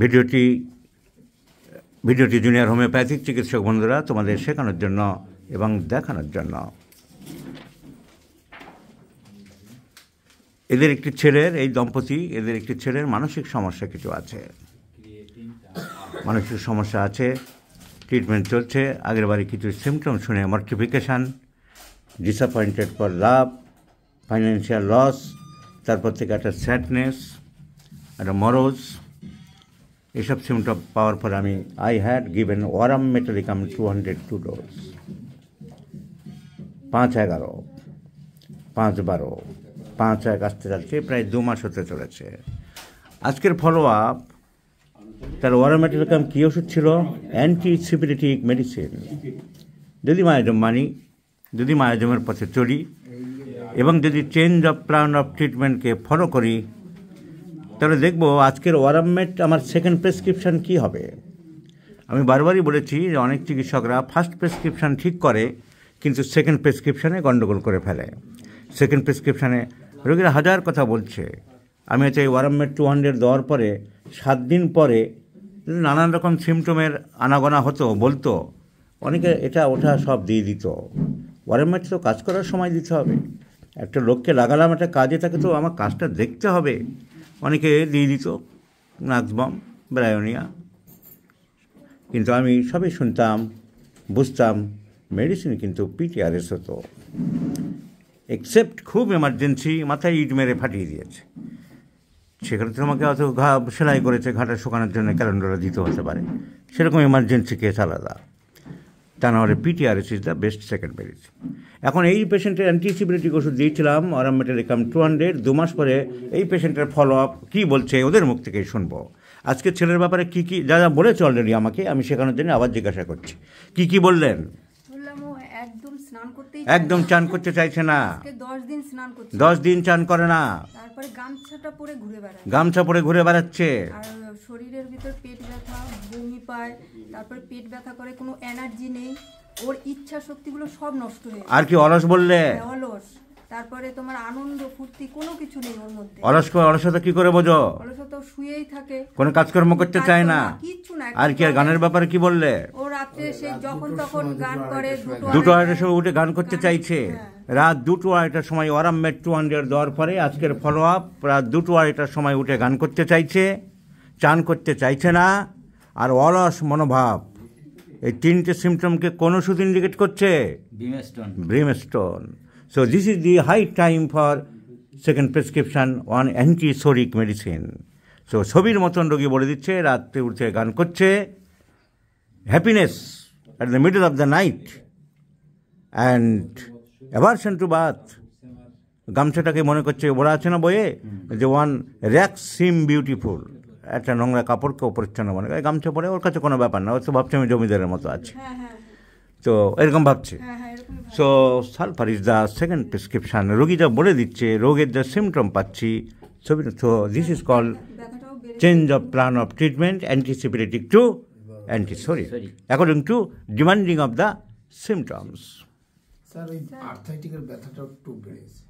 ভিডিওটি junior homeopathic চিকিৎসক বন্ধুরা তোমাদের শেখানোর জন্য এবং দেখানোর জন্য। এদের একটি ছেলের, এই দম্পতি, এদের একটি ছেলের মানসিক সমস্যা কিছু আছে, মানসিক সমস্যা আছে, ট্রিটমেন্ট চলছে। আগের বারে কিছু সিমটম শুনে mortification, disappointed for love, financial loss, তারপর থেকে একটা স্যাডনেস, একটা মরোজ, এইসব সিমটম পাওয়ার পর আমি I had given aurum metallicum 202 dose, 5-11, 5-12, 5-1 আসতে যাচ্ছে, প্রায় 2 মাস হতে চলেছে। আজকের ফলো আপ, তার ওয়ারাম মেটালিকাম কী ওষুধ ছিল? Antisyphilitic medicine. যদি মায়াজম মানি, যদি মায়াজমের পথে চলি এবং যদি চেঞ্জ অফ প্ল্যান অফ ট্রিটমেন্টকে ফলো করি, তাহলে দেখব আজকের ওয়ারামমেট আমার সেকেন্ড প্রেসক্রিপশান কী হবে। আমি বারবারই বলেছি যে অনেক চিকিৎসকরা ফার্স্ট প্রেসক্রিপশান ঠিক করে কিন্তু সেকেন্ড প্রেসক্রিপশানে গণ্ডগোল করে ফেলে। সেকেন্ড প্রেসক্রিপশানে রোগীরা হাজার কথা বলছে। আমি হচ্ছে এই ওয়ারামমেট 200 দেওয়ার পরে 7 দিন পরে নানান রকম সিমটমের আনাগোনা হতো, বলতো, অনেকে এটা ওঠা সব দিয়ে দিত। ওয়ারামমেট তো কাজ করার সময় দিতে হবে। একটা লোককে লাগালাম একটা কাজে, তাকে তো আমার কাজটা দেখতে হবে। অনেকে দিয়ে দিত নাক্সবম, ব্রায়োনিয়া, কিন্তু আমি সবই শুনতাম, বুঝতাম মেডিসিন কিন্তু পিটিআরএস হতো। এক্সেপ্ট খুব এমার্জেন্সি, মাথায় ইট মেরে ফাটিয়ে দিয়েছে, সেখানে তোমাকে অত ঘা সেলাই করেছে, ঘাটা শুকানোর জন্য ক্যালেন্ডারে দিতে হতে পারে, সেরকম এমার্জেন্সি কেস আলাদা। তা নাহলে PTRS is the best second medicine. এখন এই পেশেন্টের অ্যান্টিসিপিলিটিক ওষুধ দিয়েছিলাম ওয়ারাম মেটালিকাম 200, 2 মাস পরে এই পেশেন্টের ফলো আপ কী বলছে ওদের মুখ থেকেই শুনবো। আজকে ছেলের ব্যাপারে কী কী যা যা বলেছে অলরেডি আমাকে, আমি শেখানোর জন্য আবার জিজ্ঞাসা করছি কী বললেন। একদম চান করতে চাইছে না, 10 দিন চান করে না, তারপরে গামছা পরে ঘুরে বেড়াচ্ছে, আর শরীরের ভিতর পেট ব্যথা, বমি পায়, তারপরে পেট ব্যথা করে, কোনো এনার্জি নেই, ওর ইচ্ছা শক্তিগুলো সব নষ্ট হয়ে যায়। আর কি অলস বললে? অলস, তারপরে তোমার আনন্দ ফুর্তি কোনো কিছু নেই ওর মধ্যে। অলসতা কি করে বোঝো? অলসতা শুয়েই থাকে, কোনো কাজকর্ম করতে চায় না, কিচ্ছু না। আর কি? আর গানের ব্যাপারে কি বললে? ও রাতে সে যখন তখন গান করে, 2-2:30 সময় উঠে গান করতে চাইছে। রাত 2-2:30 সময় ওয়ারামমেট 200 দেওয়ার পরে আজকের ফলো আপ, রাত 2-2:30 সময় উঠে গান করতে চাইছে, চান করতে চাইছে না, আর অলস মনোভাব। এই 3টে সিমটমকে কোন ওষুধ ইন্ডিকেট করছে? Brimstone. So this is the high time for second prescription on antipsoric medicine. So ছবির মতন রোগী বলে দিচ্ছে, রাত্রে উঠে গান করছে, happiness at the middle of the night and aversion to bath. গামছাটাকে মনে করছে, বলা আছে না বইয়ে যে ওয়ান র্যাক্স সিম বিউটিফুল, একটা নোংরা কাপড়কে পরিচ্ছন্ন মনে করে, গামছা পরে ওর কাছে কোনো ব্যাপার না, ও তো ভাবছে আমি জমিদারের মতো আছি, তো এরকম ভাবছে। So sulphur is the second prescription. রোগী যা বলে দিচ্ছে, রোগের যা সিমটম পাচ্ছি, so this is called change of plan of treatment antisyphilitic to antipsoric according to demanding of the symptoms. Sir, ওই আর্থাইটিকের ব্যথাটা একটু বেড়েছে।